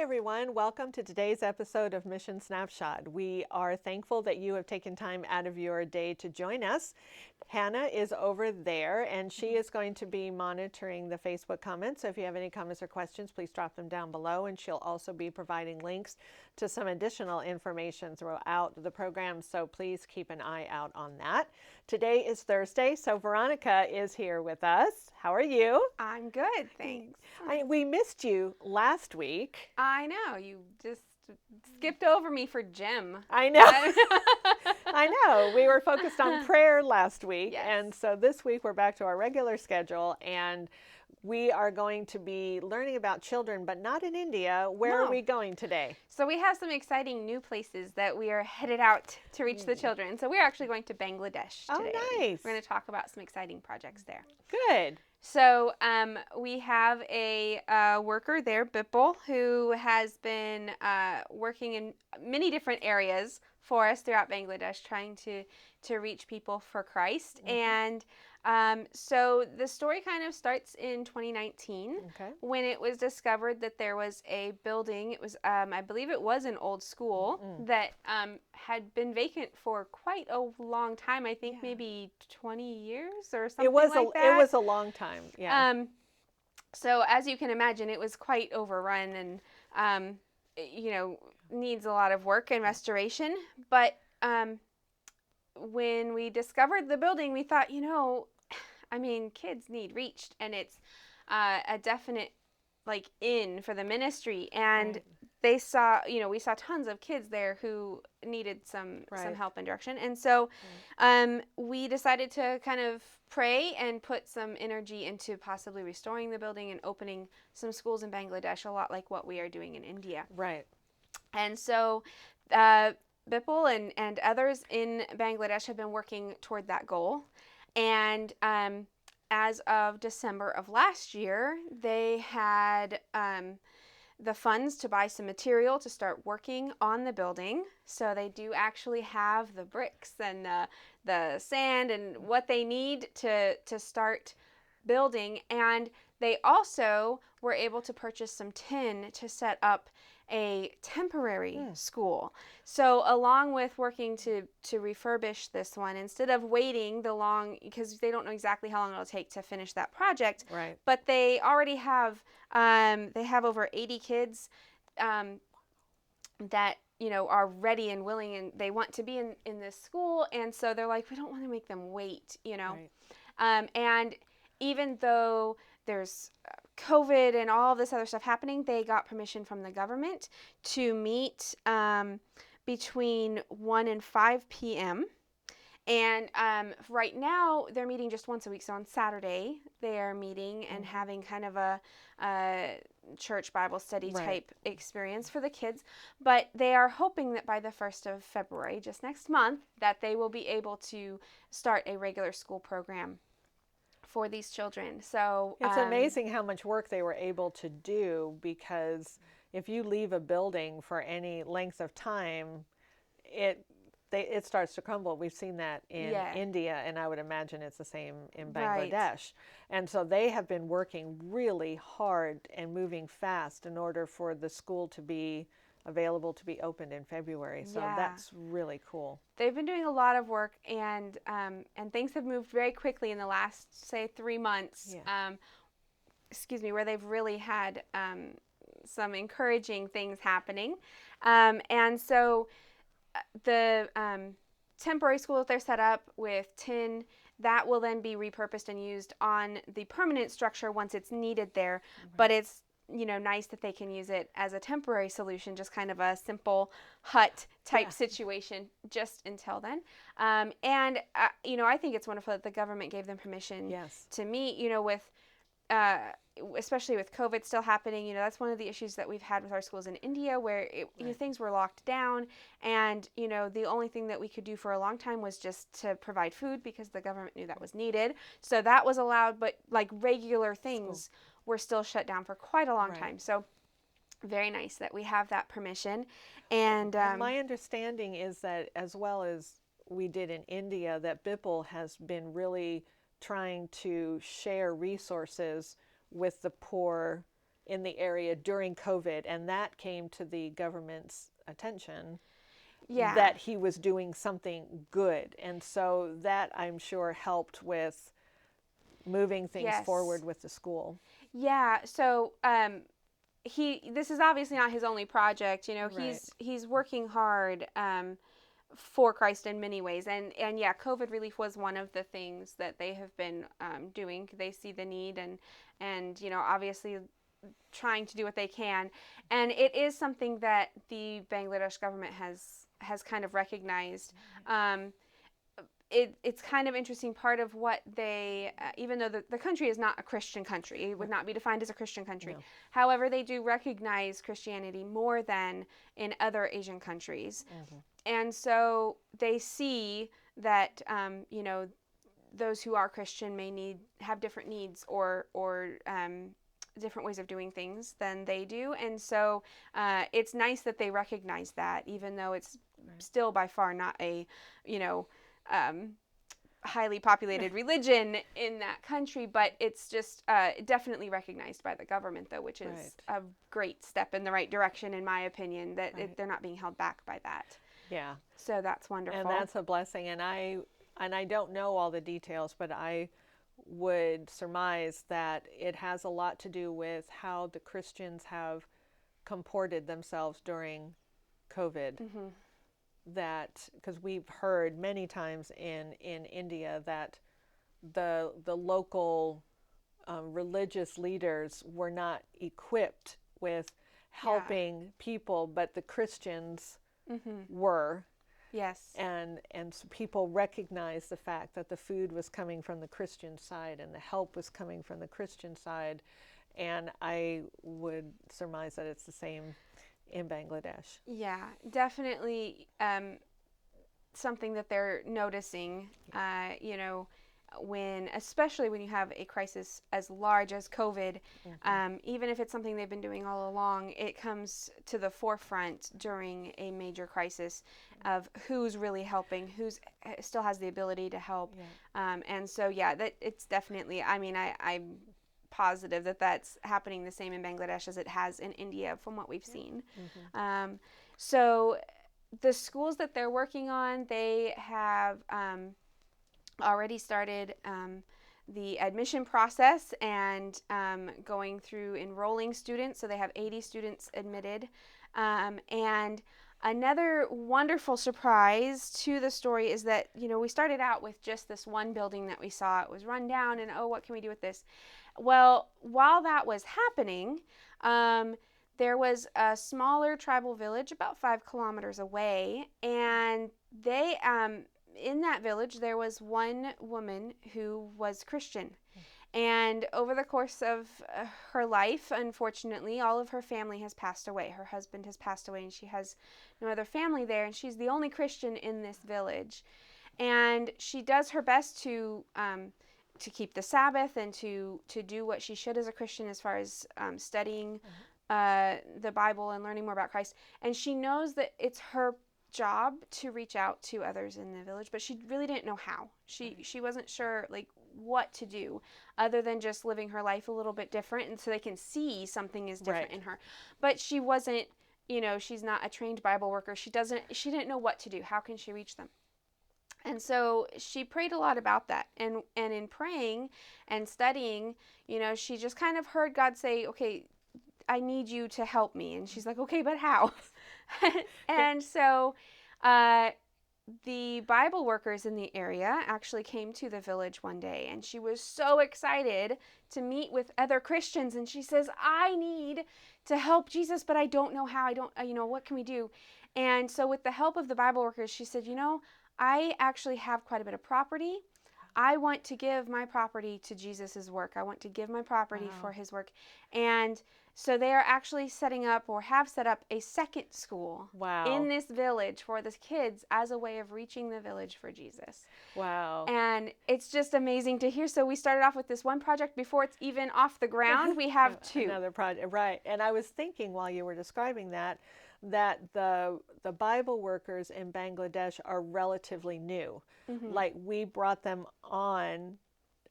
everyone. Welcome to today's episode of Mission Snapshot. We are thankful that you have taken time out of your day to join us. Hannah is over there, and she is going to be monitoring the Facebook comments. So if you have any comments or questions, please drop them down below, and she'll also be providing links to some additional information throughout the program, so please keep an eye out on that. Today is Thursday, so Veronica is here with us. How are you? I'm good, thanks. We missed you last week. I know, you just skipped over me for gym. I know. I know. We were focused on prayer last week, Yes. and so this week we're back to our regular schedule, and we are going to be learning about children, but not in India. Where are we going today? So we have some exciting new places that we are headed out to reach the children. So we're actually going to Bangladesh today. Oh, nice. We're going to talk about some exciting projects there. Good. So we have a worker there, Bipul, who has been working in many different areas for us throughout Bangladesh, trying to reach people for Christ. And so the story kind of starts in 2019 when it was discovered that there was a building. It was, I believe it was an old school that had been vacant for quite a long time. I think maybe 20 years or something like that. It was a long time, yeah. So as you can imagine, it was quite overrun and, needs a lot of work and restoration. But when we discovered the building, we thought, kids need reached, and it's a definite in for the ministry. And they saw, we saw tons of kids there who needed some help and direction. And so we decided to kind of pray and put some energy into possibly restoring the building and opening some schools in Bangladesh, a lot like what we are doing in India. Right. And so Bipul and others in Bangladesh have been working toward that goal. And as of December of last year, they had the funds to buy some material to start working on the building. So they do actually have the bricks and the sand and what they need to start building. And they also were able to purchase some tin to set up a temporary school. So along with working to refurbish this one, instead of waiting the long, because they don't know exactly how long it'll take to finish that project, but they already have, they have over 80 kids that, are ready and willing, and they want to be in this school. And so they're like, we don't want to make them wait, and even though there's COVID and all of this other stuff happening, they got permission from the government to meet between 1 and 5 p.m. And right now, they're meeting just once a week. So on Saturday, they are meeting and having kind of a church Bible study type experience for the kids. But they are hoping that by the 1st of February, just next month, that they will be able to start a regular school program for these children. So it's amazing how much work they were able to do, because if you leave a building for any length of time, it starts to crumble. We've seen that in India, and I would imagine it's the same in Bangladesh. And so they have been working really hard and moving fast in order for the school to be available to be opened in February. So that's really cool. They've been doing a lot of work, and things have moved very quickly in the last, say, 3 months. Where they've really had some encouraging things happening. And so the temporary school that they're set up with tin, that will then be repurposed and used on the permanent structure once it's needed there. But it's nice that they can use it as a temporary solution, just kind of a simple hut type situation just until then. And I think it's wonderful that the government gave them permission to meet, with especially with COVID still happening. That's one of the issues that we've had with our schools in India, where things were locked down, and the only thing that we could do for a long time was just to provide food, because the government knew that was needed. So that was allowed, but regular things were still shut down for quite a long time. So very nice that we have that permission. And my understanding is that, as well as we did in India, that Bipul has been really trying to share resources with the poor in the area during COVID, and that came to the government's attention. Yeah. That he was doing something good, and so that, I'm sure, helped with moving things Yes. forward with the school. Yeah. So this is obviously not his only project. You know, Right. he's working hard for Christ in many ways, and yeah, COVID relief was one of the things that they have been doing. They see the need, and you know, obviously trying to do what they can, and it is something that the Bangladesh government has kind of recognized. It's kind of interesting. Part of what they, even though the country is not a Christian country, it would not be defined as a Christian country. No. However, they do recognize Christianity more than in other Asian countries. And so they see that, you know, those who are Christian may have different needs or different ways of doing things than they do. And so it's nice that they recognize that, even though it's still by far not a, you know, highly populated religion in that country, but it's just definitely recognized by the government, though, which is a great step in the right direction, in my opinion, that they're not being held back by that. Yeah. So that's wonderful. And that's a blessing. And I don't know all the details, but I would surmise that it has a lot to do with how the Christians have comported themselves during COVID. That, because we've heard many times in India that the local religious leaders were not equipped with helping people, but the Christians were. Yes. And so people recognized the fact that the food was coming from the Christian side and the help was coming from the Christian side. And I would surmise that it's the same in Bangladesh. Yeah, definitely something that they're noticing, you know, especially when you have a crisis as large as COVID, even if it's something they've been doing all along, it comes to the forefront during a major crisis of who's really helping, who's still has the ability to help. And so, yeah, that it's definitely, I mean, I'm positive that that's happening the same in Bangladesh as it has in India from what we've seen. So the schools that they're working on, they have already started the admission process and going through enrolling students. So they have 80 students admitted. And another wonderful surprise to the story is that, you know, we started out with just this one building that we saw. It was run down and, oh, what can we do with this? Well, while that was happening, there was a smaller tribal village about 5 kilometers away, and they, in that village, there was one woman who was Christian. And over the course of her life, unfortunately, all of her family has passed away. Her husband has passed away, and she has no other family there, and she's the only Christian in this village. And she does her best to keep the Sabbath and to do what she should as a Christian as far as studying the Bible and learning more about Christ. And she knows that it's her job to reach out to others in the village, but she really didn't know how. She wasn't sure like what to do other than just living her life a little bit different, and so they can see something is different in her. But she wasn't, you know, she's not a trained Bible worker. She didn't know what to do. How can she reach them? And so she prayed a lot about that. And in praying and studying, you know, she just kind of heard God say, okay, I need you to help me. And she's like, okay, but how? And so the Bible workers in the area actually came to the village one day, and she was so excited to meet with other Christians. And she says, I need to help Jesus, but I don't know how. What can we do? And so with the help of the Bible workers, she said, I actually have quite a bit of property. I want to give my property to Jesus' work. I want to give my property for his work. And so they are actually setting up, or have set up, a second school in this village for the kids as a way of reaching the village for Jesus. Wow. And it's just amazing to hear. So we started off with this one project. Before it's even off the ground, we have two. Another project, right. And I was thinking while you were describing that the Bible workers in Bangladesh are relatively new. Like, we brought them on,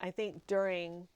I think, during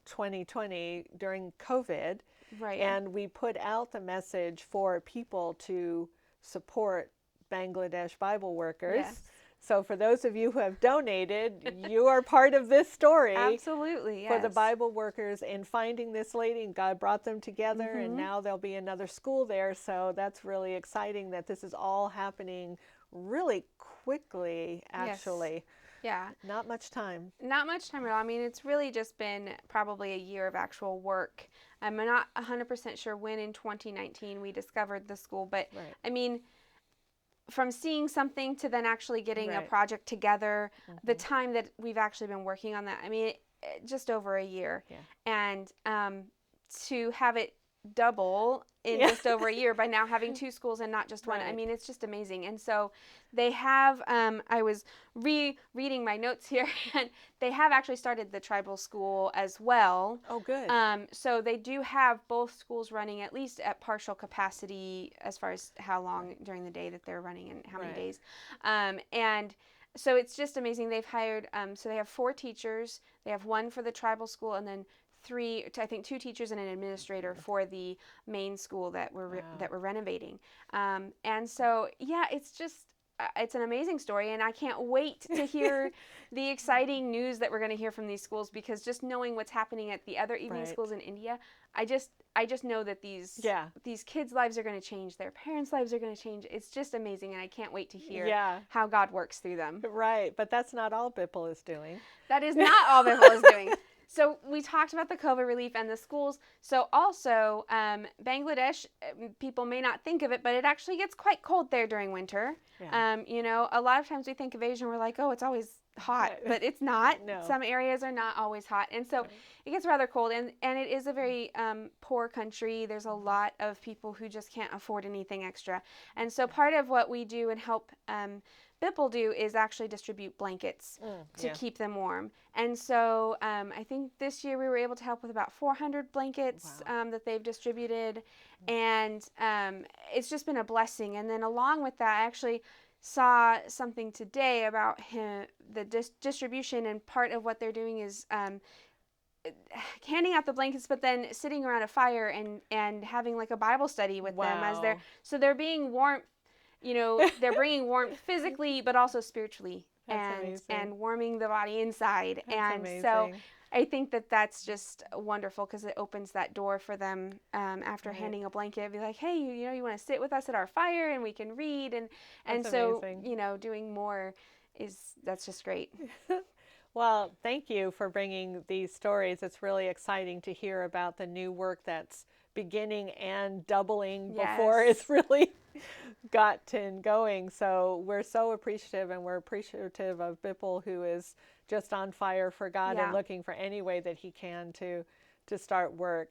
2020, during COVID. Right. And we put out the message for people to support Bangladesh Bible workers. Yes. So for those of you who have donated, you are part of this story. Absolutely, yes. For the Bible workers in finding this lady, and God brought them together, and now there'll be another school there. So that's really exciting that this is all happening really quickly, actually. Yes. Yeah. Not much time. Not much time at all. I mean, it's really just been probably a year of actual work. I'm not 100% sure when in 2019 we discovered the school, but Right. I mean, from seeing something to then actually getting a Right. project together, the time that we've actually been working on that, I mean, just over a year. Yeah. And to have it double in just over a year by now having 2 schools and not just one, I Right. mean, it's just amazing. And so they have, I was reading my notes here, and they have actually started the tribal school as well. Oh, good. So they do have both schools running at least at partial capacity as far as how long during the day that they're running and how many Right. days. And so it's just amazing. They've hired, so they have 4 teachers. They have 1 for the tribal school, and then 2 teachers and an administrator for the main school that we're renovating. And so, yeah, it's just, it's an amazing story, and I can't wait to hear the exciting news that we're going to hear from these schools, because just knowing what's happening at the other evening Right. schools in India, I just know that these kids' lives are going to change, their parents' lives are going to change. It's just amazing, and I can't wait to hear how God works through them. Right, but that's not all Bipple is doing. That is not all Bipple is doing. So we talked about the COVID relief and the schools. So also, Bangladesh, people may not think of it, but it actually gets quite cold there during winter. Yeah. You know, a lot of times we think of Asia and we're like, oh, it's always hot, but it's not. No. Some areas are not always hot. And so it gets rather cold, and it is a very poor country. There's a lot of people who just can't afford anything extra. And so part of what we do and help Bipple do is actually distribute blankets to keep them warm. And so I think this year we were able to help with about 400 blankets that they've distributed. And it's just been a blessing. And then along with that, I actually saw something today about the distribution, and part of what they're doing is handing out the blankets, but then sitting around a fire and having like a Bible study with them as they're being warm. You know, they're bringing warmth physically, but also spiritually, and warming the body inside. That's and amazing. So I think that that's just wonderful, because it opens that door for them after handing a blanket, be like, hey, you want to sit with us at our fire and we can read. And so, amazing. you know, doing more that's just great. Well, thank you for bringing these stories. It's really exciting to hear about the new work that's beginning and doubling before it's really gotten going. So we're so appreciative, and we're appreciative of Bipple, who is just on fire for God and looking for any way that he can to start work.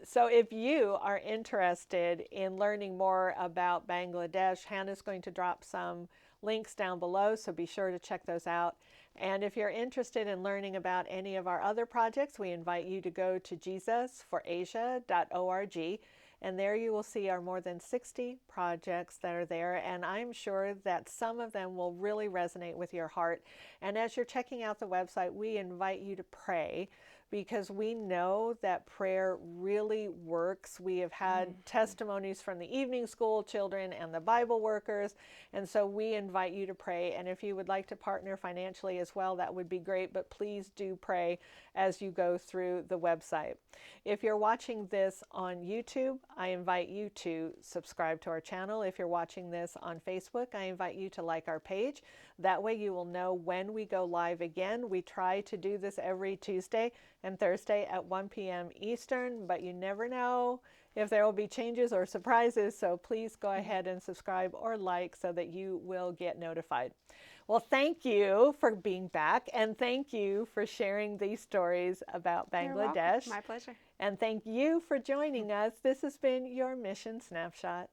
So if you are interested in learning more about Bangladesh, Hannah's going to drop some links down below, so be sure to check those out. And if you're interested in learning about any of our other projects, we invite you to go to jesusforasia.org, and there you will see our more than 60 projects that are there, and I'm sure that some of them will really resonate with your heart. And as you're checking out the website, we invite you to pray, because we know that prayer really works. We have had testimonies from the evening school children and the Bible workers, and so we invite you to pray. And if you would like to partner financially as well, that would be great, but please do pray as you go through the website. If you're watching this on YouTube, I invite you to subscribe to our channel. If you're watching this on Facebook, I invite you to like our page. That way you will know when we go live again. We try to do this every Tuesday and Thursday at 1 p.m. Eastern, but you never know if there will be changes or surprises, so please go ahead and subscribe or like so that you will get notified. Well, thank you for being back, and thank you for sharing these stories about Bangladesh. You're welcome. My pleasure. And thank you for joining us. This has been your Mission Snapshot.